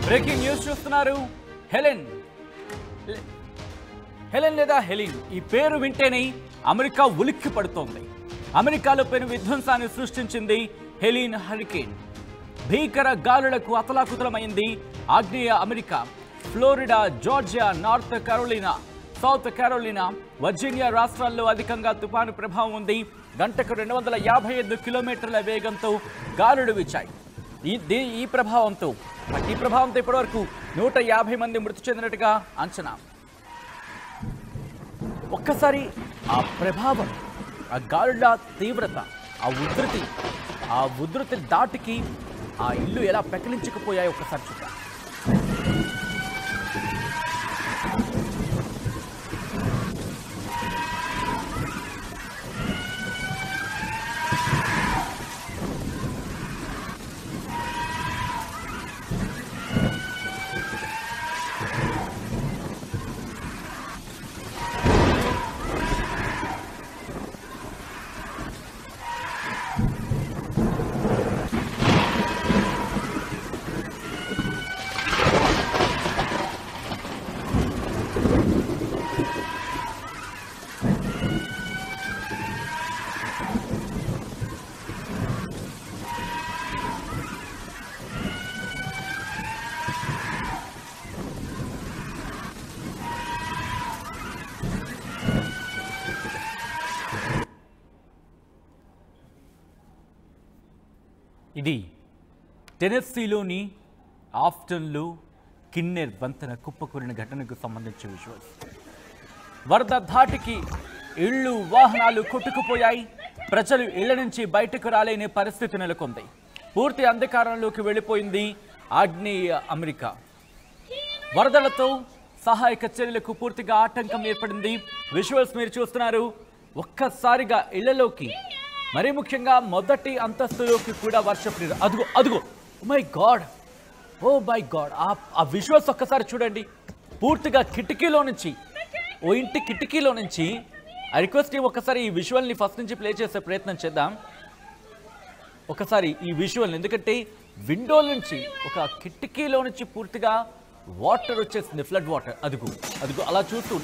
Breaking news చూస్తున్నారు. Helen లేదా Helen ఈ పేరు వింటేనే అమెరికా ఉలిక్కి పడుతోంది. అమెరికాలో పెను విధ్వంసాన్ని సృష్టించింది హెలిన్ హరికేన్. భీకర గాలులకు అతలాకుతలమైంది ఆగ్నేయ America. Florida, Georgia, north Carolina, south Carolina, Virginia రాష్ట్రాల్లో అధికంగా తుఫాను ప్రభావం ఉంది. గంటకు 255 కిలోమీటర్ల వేగంతో గాలులు వీచాయి. ఈ ప్రభావంతో ఇప్పటివరకు 150 మంది మృతి చెందినట్టుగా అంచనా. ఒక్కసారి ఆ ప్రభావం, ఆ గాలుల తీవ్రత, ఆ ఉధృతి దాటికి ఆ ఇల్లు ఎలా పెకలించుకుపోయాయి ఒక్కసారి చూద్దాం. ఇది టెనెస్సీలోని ఆఫ్టన్లో కిన్నెర్ వంతెన కుప్పకూలిన ఘటనకు సంబంధించిన విజువల్స్. వరద ధాటికి ఇళ్ళు, వాహనాలు కొట్టుకుపోయాయి. ప్రజలు ఇళ్ల నుంచి బయటకు రాలేని పరిస్థితి నెలకొంది. పూర్తి అంధకారంలోకి వెళ్ళిపోయింది ఆగ్నేయ అమెరికా. వరదలతో సహాయక చర్యలకు పూర్తిగా ఆటంకం ఏర్పడింది. విజువల్స్ మీరు చూస్తున్నారు. ఒక్కసారిగా ఇళ్లలోకి, మరీ ముఖ్యంగా మొదటి అంతస్తులోకి కూడా వర్షపు నీరు. అదుగో ఓ మై గాడ్. ఆ విజువల్స్ ఒక్కసారి చూడండి. పూర్తిగా ఓ ఇంటి కిటికీలో నుంచి ఐ రిక్వెస్ట్ ఒక్కసారి ఈ విజువల్ని ఫస్ట్ నుంచి ప్లే చేసే ప్రయత్నం చేద్దాం. ఒకసారి ఈ విజువల్, ఎందుకంటే విండో నుంచి, ఒక కిటికీలో నుంచి పూర్తిగా వాటర్ వచ్చేసింది, ఫ్లడ్ వాటర్. అదుగో అలా చూస్తూ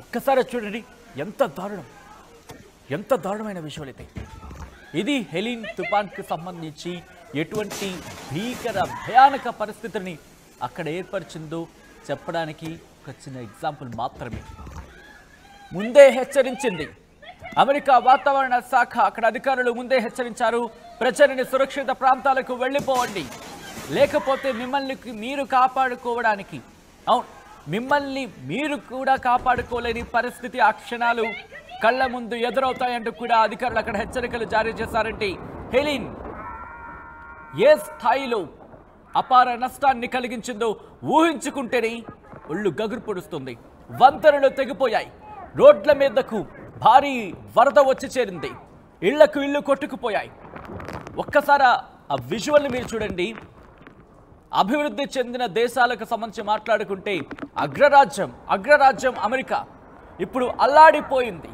ఒక్కసారి చూడండి. ఎంత దారుణమైన విషయాలు అయితే. ఇది హెలిన్ తుఫాన్కి సంబంధించి ఎటువంటి భీకర భయానక పరిస్థితిని అక్కడ ఏర్పరిచిందో చెప్పడానికి ఒక చిన్న ఎగ్జాంపుల్ మాత్రమే. ముందే హెచ్చరించింది అమెరికా వాతావరణ శాఖ. అక్కడ అధికారులు ముందే హెచ్చరించారు, ప్రజలని సురక్షిత ప్రాంతాలకు వెళ్ళిపోవండి, లేకపోతే మిమ్మల్ని మీరు కూడా కాపాడుకోలేని పరిస్థితి ఆ క్షణాలు కళ్ళ ముందు ఎదురవుతాయంటూ కూడా అధికారులు అక్కడ హెచ్చరికలు జారీ చేశారంటే హెలిన్ ఏ స్థాయిలో అపార నష్టాన్ని కలిగించిందో ఊహించుకుంటేనే ఒళ్ళు గగురు పొడుస్తుంది. వంతెనలు తెగిపోయాయి, రోడ్ల మీదకు భారీ వరద వచ్చి చేరింది, ఇళ్లు కొట్టుకుపోయాయి. ఒక్కసారి ఆ విజువల్ని మీరు చూడండి. అభివృద్ధి చెందిన దేశాలకు సంబంధించి మాట్లాడుకుంటే అగ్రరాజ్యం అమెరికా ఇప్పుడు అల్లాడిపోయింది.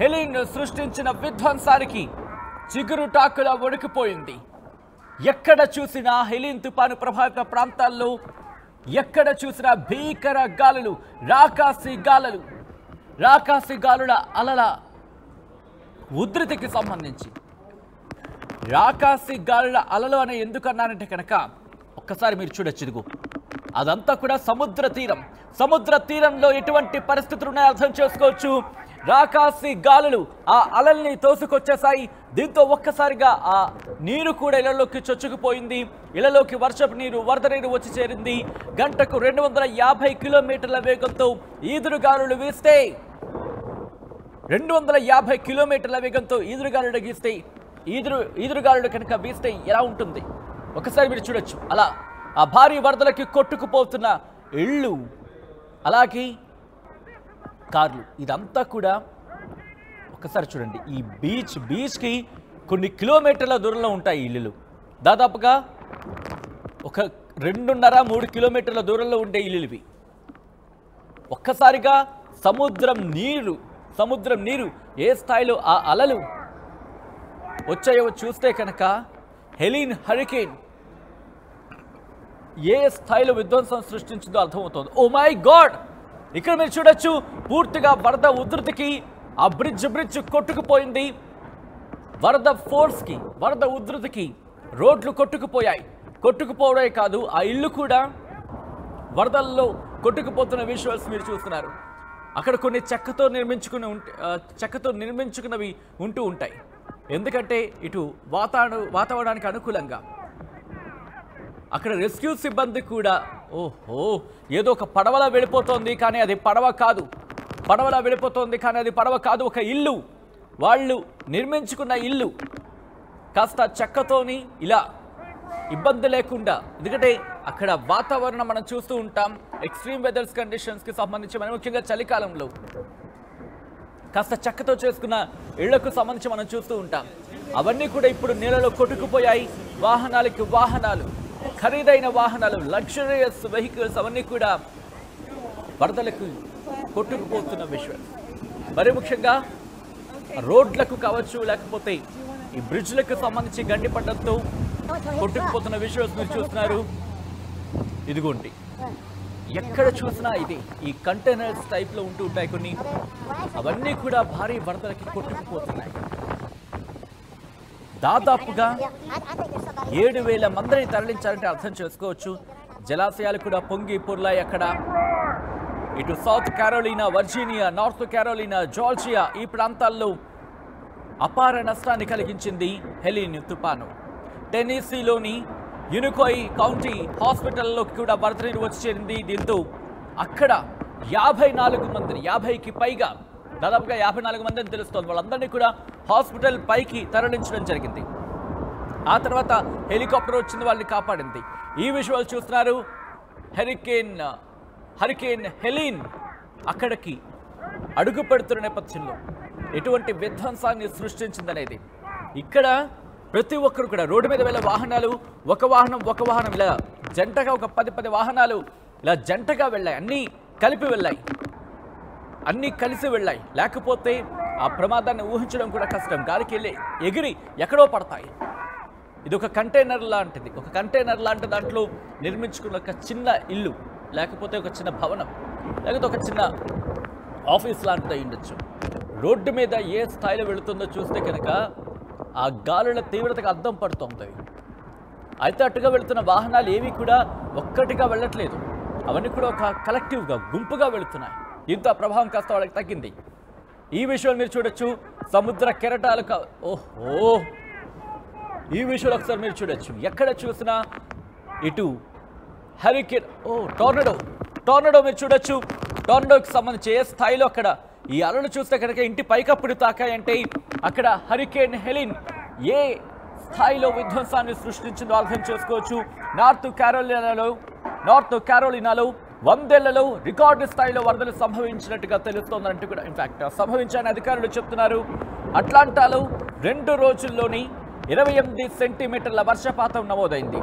హెలిన్ సృష్టించిన విధ్వంసానికి చిగురుటాకులా వణికిపోయింది. ఎక్కడ చూసినా హెలిన్ తుపాను ప్రభావిత ప్రాంతాల్లో ఎక్కడ చూసినా భీకర గాలులు, రాకాసి గాలుల అలల ఉధృతికి సంబంధించి. రాకాసి గాలుల అలలు అని ఎందుకన్నానంటే కనుక ఒక్కసారి మీరు చూడొచ్చు. ఇదిగో అదంతా కూడా సముద్ర తీరంలో ఎటువంటి పరిస్థితులు ఉన్నాయో అర్థం చేసుకోవచ్చు. రాకాసి గాలులు ఆ అలల్ని తోసుకొచ్చేసాయి. దీంతో ఒక్కసారిగా ఆ నీరు కూడా ఇళ్లలోకి చొచ్చుకుపోయింది. ఇళ్లలోకి వర్షపు నీరు, వరద నీరు వచ్చి చేరింది. గంటకు 250 కిలోమీటర్ల వేగంతో ఈదురుగాలులు వీస్తే 250 కిలోమీటర్ల వేగంతో ఈదురుగాలులు కనుక వీస్తే ఎలా ఉంటుంది ఒకసారి మీరు చూడొచ్చు. అలా ఆ భారీ వరదలకి కొట్టుకుపోతున్న ఇళ్ళు, అలాగే కార్లు, ఇదంతా కూడా ఒక్కసారి చూడండి. ఈ బీచ్కి కొన్ని కిలోమీటర్ల దూరంలో ఉంటాయి ఇల్లులు. దాదాపుగా ఒక 2.5-3 కిలోమీటర్ల దూరంలో ఉండే ఇల్లువి. ఒక్కసారిగా సముద్రం నీరు ఏ స్థాయిలో ఆ అలలు వచ్చాయో చూస్తే కనుక హెలిన్ హరికేన్ ఏ స్థాయిలో విధ్వంసం సృష్టించిందో అర్థమవుతోంది. ఓ మై గాడ్, ఇక్కడ మీరు చూడొచ్చు పూర్తిగా వరద ఉధృతికి ఆ బ్రిడ్జ్ కొట్టుకుపోయింది. వరద ఫోర్స్కి, వరద ఉధృతికి రోడ్లు కొట్టుకుపోయాయి. కొట్టుకుపోవడమే కాదు, ఆ ఇల్లు కూడా వరదల్లో కొట్టుకుపోతున్న విజువల్స్ మీరు చూస్తున్నారు. అక్కడ కొన్ని చెక్కతో నిర్మించుకున్నవి ఉంటూ ఉంటాయి. ఎందుకంటే ఇటు వాతావరణానికి అనుకూలంగా అక్కడ రెస్క్యూ సిబ్బంది కూడా ఏదో ఒక పడవలా వెళ్ళిపోతోంది, కానీ అది పడవ కాదు. పడవలా వెళ్ళిపోతోంది కానీ అది పడవ కాదు, ఒక ఇల్లు. వాళ్ళు నిర్మించుకున్న ఇల్లు కాస్త చెక్కతోని ఇలా ఇబ్బంది లేకుండా, ఎందుకంటే అక్కడ వాతావరణం మనం చూస్తూ ఉంటాం. ఎక్స్ట్రీమ్ వెదర్స్ కండిషన్స్కి సంబంధించి మనం ముఖ్యంగా చలికాలంలో కాస్త చెక్కతో చేసుకున్న ఇళ్లకు సంబంధించి మనం చూస్తూ ఉంటాం. అవన్నీ కూడా ఇప్పుడు నీళ్ళలో కొట్టుకుపోయాయి. వాహనాలు, ఖరీదైన వాహనాలు, లగ్జరియస్ వెహికల్స్ అవన్నీ కూడా వరదలకు కొట్టుకుపోతున్న విషయం. మరి ముఖ్యంగా రోడ్లకు కావచ్చు, లేకపోతే ఈ బ్రిడ్జ్లకు సంబంధించి గండిపడ్డంతో కొట్టుకుపోతున్న విజువల్స్ మీరు చూస్తున్నారు. ఇదిగోండి, ఎక్కడ చూసినా ఇది ఈ కంటైనర్స్ టైప్లో ఉంటూ ఉంటాయి కొన్ని. అవన్నీ కూడా భారీ వరదలకి కొట్టుకుపోతున్నాయి. దాదాపుగా 7,000 మందిని తరలించాలంటే అర్థం చేసుకోవచ్చు. జలాశయాలు కూడా పొంగి పొర్లాయి అక్కడ. ఇటు south Carolina, Virginia, north Carolina, Georgia ఈ ప్రాంతాల్లో అపార నష్టాన్ని కలిగించింది హెలిన్ తుపాను. టెన్నీసీలోని యునికోయి కౌంటీ హాస్పిటల్లోకి కూడా వరద నీరు వచ్చి చేరింది. దీంతో అక్కడ 54 మందిని, 50కి పైగా, దాదాపుగా 54 మందిని తెలుస్తోంది, వాళ్ళందరినీ కూడా హాస్పిటల్ పైకి తరలించడం జరిగింది. ఆ తర్వాత హెలికాప్టర్ వచ్చింది, వాళ్ళని కాపాడింది. ఈ విజువల్ చూస్తున్నారు. హరికేన్ హెలిన్ అక్కడికి అడుగు పెడుతున్న నేపథ్యంలో ఎటువంటి విధ్వంసాన్ని సృష్టించిందనేది. ఇక్కడ ప్రతి ఒక్కరు కూడా రోడ్డు మీద వెళ్ళే వాహనాలు, ఒక వాహనం ఇలా జంటగా, ఒక 10 వాహనాలు ఇలా జంటగా వెళ్ళాయి. అన్నీ కలిపి వెళ్ళాయి, అన్నీ కలిసి వెళ్ళాయి. లేకపోతే ఆ ప్రమాదాన్ని ఊహించడం కూడా కష్టం. గాలికి వెళ్ళి ఎగిరి ఎక్కడో పడతాయి. ఇది ఒక కంటైనర్ లాంటిది. ఒక కంటైనర్ లాంటి దాంట్లో నిర్మించుకున్న ఒక చిన్న ఇల్లు, లేకపోతే ఒక చిన్న భవనం, లేకపోతే ఒక చిన్న ఆఫీస్ లాంటిది అయి ఉండొచ్చు. రోడ్డు మీద ఏ స్థాయిలో వెళుతుందో చూస్తే కనుక ఆ గాలుల తీవ్రతకు అద్దం పడుతుంది. అయితే అటుగా వెళుతున్న వాహనాలు ఏవి కూడా ఒక్కటిగా వెళ్ళట్లేదు. అవన్నీ కూడా ఒక కలెక్టివ్గా, గుంపుగా వెళుతున్నాయి. దీంతో ఆ ప్రభావం కాస్త వాళ్ళకి తగ్గింది. ఈ విషయాలు మీరు చూడొచ్చు. సముద్ర కెరటాలు ఈ విషయాలు ఒకసారి మీరు చూడొచ్చు. ఎక్కడ చూసినా ఇటు హరికేన్, టోర్నడో మీరు చూడొచ్చు. టోర్నడోకి సంబంధించి ఏ స్థాయిలో అక్కడ ఈ అలలు చూస్తే కనుక ఇంటి పైకప్పుడు తాకాయంటే అక్కడ హరికేన్ హెలిన్ ఏ స్థాయిలో విధ్వంసాన్ని సృష్టించిందో అర్థం చేసుకోవచ్చు. నార్త్ క్యారోలినాలో 100 ఏళ్లలో రికార్డు స్థాయిలో వరదలు సంభవించినట్టుగా తెలుస్తోందంటూ కూడా, ఇన్ఫాక్ట్ సంభవించాయని అధికారులు చెప్తున్నారు. అట్లాంటాలో 2 రోజుల్లోని 28 సెంటీమీటర్ల వర్షపాతం నమోదైంది.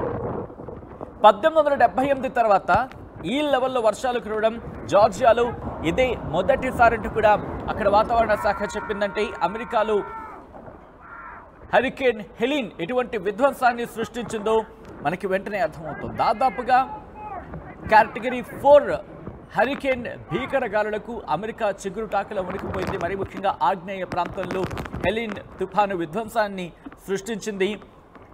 1878 తర్వాత ఈ లెవెల్లో వర్షాలు కురవడం జార్జియాలో ఇదే మొదటిసారంటూ కూడా అక్కడ వాతావరణ శాఖ చెప్పిందంటే అమెరికాలో హరికేన్ హెలిన్ ఎటువంటి విధ్వంసాన్ని సృష్టించిందో మనకి వెంటనే అర్థమవుతుంది. దాదాపుగా కేటగిరీ 4 హరికేన్ భీకర గాలులకు అమెరికా చిగురుటాకులో మునిగిపోయింది. మరి ముఖ్యంగా ఆగ్నేయ ప్రాంతంలో హెలిన్ తుఫాను విధ్వంసాన్ని సృష్టించింది.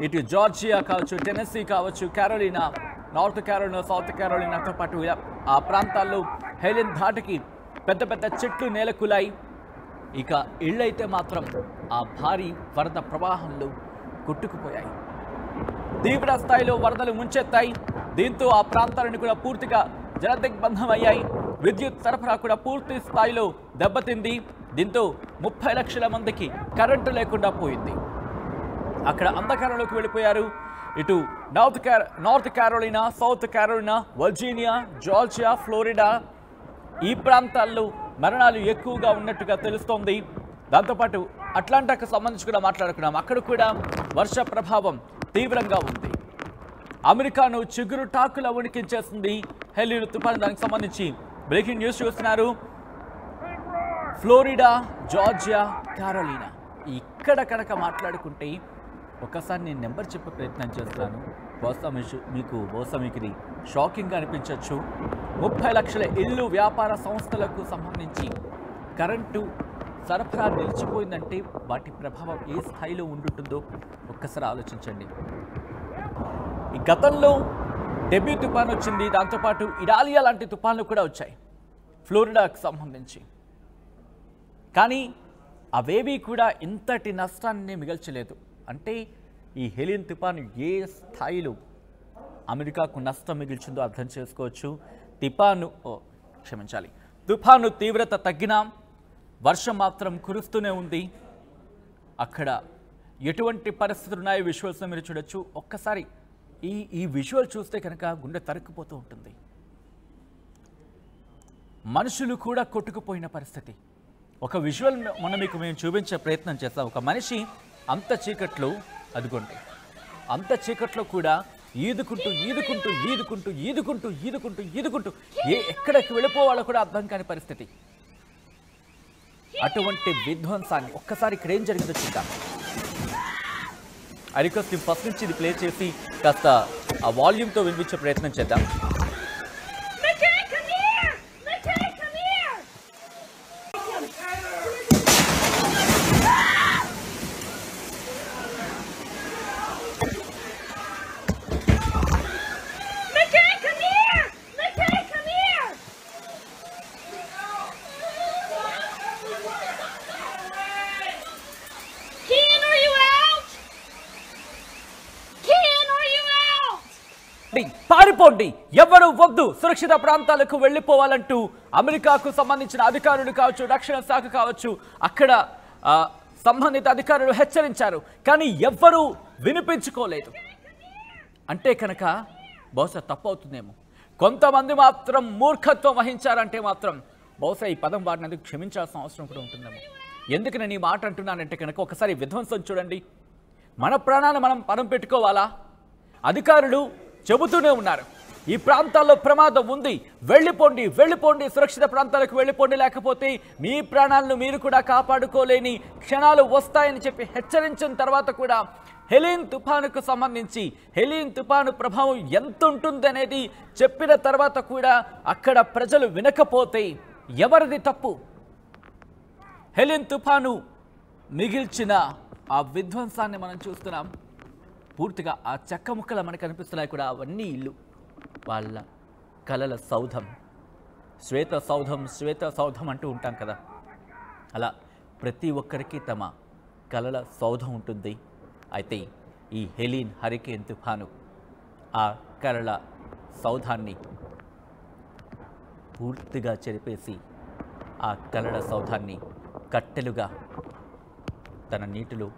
ఇటు జార్జియా కావచ్చు, టెన్నెసీ కావచ్చు, క్యారోలినా, నార్త్ క్యారోలినా, సౌత్ క్యారోలినాతో పాటు ఆ ప్రాంతాల్లో హెలిన్ ధాటికి పెద్ద చెట్లు నేలకూలాయి. ఇక ఇళ్ళైతే మాత్రం ఆ భారీ వరద ప్రవాహంలో కొట్టుకుపోయాయి. తీవ్ర స్థాయిలో వరదలు ముంచెత్తాయి. దీంతో ఆ ప్రాంతాలను కూడా పూర్తిగా జలదిగ్బంధం అయ్యాయి. విద్యుత్ సరఫరా కూడా పూర్తి స్థాయిలో దెబ్బతింది. దీంతో 30 లక్షల మందికి కరెంటు లేకుండా పోయింది. అక్కడ అంధకారంలోకి వెళ్ళిపోయారు. ఇటు north Carolina, south Carolina, Virginia, Georgia, Florida ఈ ప్రాంతాల్లో మరణాలు ఎక్కువగా ఉన్నట్టుగా తెలుస్తోంది. దాంతోపాటు అట్లాంటాకు సంబంధించి కూడా మాట్లాడుకున్నాం. అక్కడ కూడా వర్ష ప్రభావం తీవ్రంగా ఉంది. అమెరికాను చిగురు టాకుల వణికించేస్తుంది హెలిన్ తుఫాను. దానికి సంబంధించి బ్రేకింగ్ న్యూస్ చూస్తున్నారు. ఫ్లోరిడా, జార్జియా, క్యారోలినా ఇక్కడ కనుక మాట్లాడుకుంటే ఒకసారి నేను నెంబర్ చెప్పే ప్రయత్నం చేస్తాను. బహుశా మీకు ఇది షాకింగ్గా అనిపించవచ్చు. 30 లక్షల ఇళ్ళు వ్యాపార సంస్థలకు సంబంధించి కరెంటు సరఫరా నిలిచిపోయిందంటే వాటి ప్రభావం ఏ స్థాయిలో ఉంటుందో ఒక్కసారి ఆలోచించండి. ఈ గతంలో డెబ్యూ తుఫాన్ వచ్చింది, దాంతోపాటు ఇడాలియా లాంటి తుఫాన్లు కూడా వచ్చాయి ఫ్లోరిడాకు సంబంధించి. కానీ అవేవి కూడా ఇంతటి నష్టాన్ని మిగల్చలేదు. అంటే ఈ హెలిన్ తుఫాను ఏ స్థాయిలో అమెరికాకు నష్టం మిగిల్చిందో అర్థం చేసుకోవచ్చు. తుఫాను తీవ్రత తగ్గినా వర్షం మాత్రం కురుస్తూనే ఉంది. అక్కడ ఎటువంటి పరిస్థితులు ఉన్నాయో విజువల్స్లో మీరు చూడొచ్చు. ఒక్కసారి ఈ విజువల్ చూస్తే కనుక గుండె తరుక్కుపోతూ ఉంటుంది. మనుషులు కూడా కొట్టుకుపోయిన పరిస్థితి. ఒక విజువల్ మేము చూపించే ప్రయత్నం చేస్తాం. ఒక మనిషి అంత చీకట్లో, అదిగోండి అంత చీకట్లో కూడా ఈదుకుంటూ ఎక్కడికి వెళ్ళిపోవాలో కూడా అర్థం కాని పరిస్థితి. అటువంటి విధ్వంసాన్ని ఒక్కసారి ఇక్కడ ఏం జరిగిందో చూద్దాం. ఐ రిక్వెస్ట్ ఫస్ట్ నుంచి ఇది ప్లే చేసి కాస్త ఆ వాల్యూమ్తో వినిపించే ప్రయత్నం చేద్దాం. పారిపోండి, ఎవరు వద్దు, సురక్షిత ప్రాంతాలకు వెళ్ళిపోవాలంటూ అమెరికాకు సంబంధించిన అధికారులు కావచ్చు, రక్షణ శాఖ కావచ్చు, అక్కడ సంబంధిత అధికారులు హెచ్చరించారు. కానీ ఎవ్వరూ వినిపించుకోలేదు. అంటే కనుక బహుశా తప్పవుతుందేమో. కొంతమంది మాత్రం మూర్ఖత్వం వహించారంటే మాత్రం బహుశా ఈ పదం వాడినందుకు క్షమించాల్సిన అవసరం కూడా ఉంటుందేమో. ఎందుకు నేను ఈ మాట అంటున్నానంటే కనుక ఒకసారి విధ్వంసం చూడండి. మన ప్రాణాలు మనం పణం పెట్టుకోవాలా? అధికారులు చెబుతూనే ఉన్నారు, ఈ ప్రాంతాల్లో ప్రమాదం ఉంది, వెళ్ళిపోండి, సురక్షిత ప్రాంతాలకు వెళ్ళిపోండి, లేకపోతే మీ ప్రాణాలను మీరు కూడా కాపాడుకోలేని క్షణాలు వస్తాయని చెప్పి హెచ్చరించిన తర్వాత కూడా హెలిన్ తుఫానుకు సంబంధించి హెలిన్ తుఫాను ప్రభావం ఎంత ఉంటుంది అనేది చెప్పిన తర్వాత కూడా అక్కడ ప్రజలు వినకపోతే ఎవరిది తప్పు? హెలిన్ తుఫాను మిగిల్చిన ఆ విధ్వంసాన్ని మనం చూస్తున్నాం. పూర్తిగా ఆ చెక్క ముక్కలు మనకు కనిపిస్తున్నాయి కూడా. అవన్నీ ఇల్లు, వాళ్ళ కలల సౌధం, శ్వేత సౌధం అంటూ ఉంటాం కదా, అలా ప్రతి ఒక్కరికి తమ కలల సౌధం ఉంటుంది. అయితే ఈ హెలిన్ హరికేన్ తుఫాను ఆ కలల సౌధాన్ని పూర్తిగా చెరిపేసి ఆ కలల సౌధాన్ని కట్టెలుగా తన నీటిలో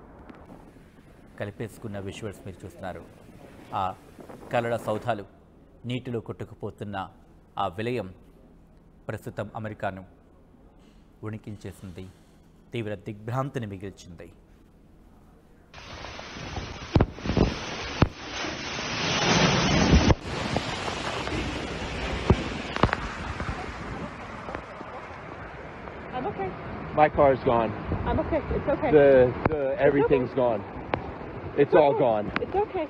కలిపేసుకున్న విజువల్స్ మీరు చూస్తున్నారు. ఆ కలల సౌధాలు నీటిలో కొట్టుకుపోతున్న ఆ విలయం ప్రస్తుతం అమెరికాను ఉణికించేసింది, తీవ్ర దిగ్భ్రాంతిని మిగిల్చింది. I'm okay. My car's gone. I'm okay. It's okay. Everything's gone. It's all gone. It's okay.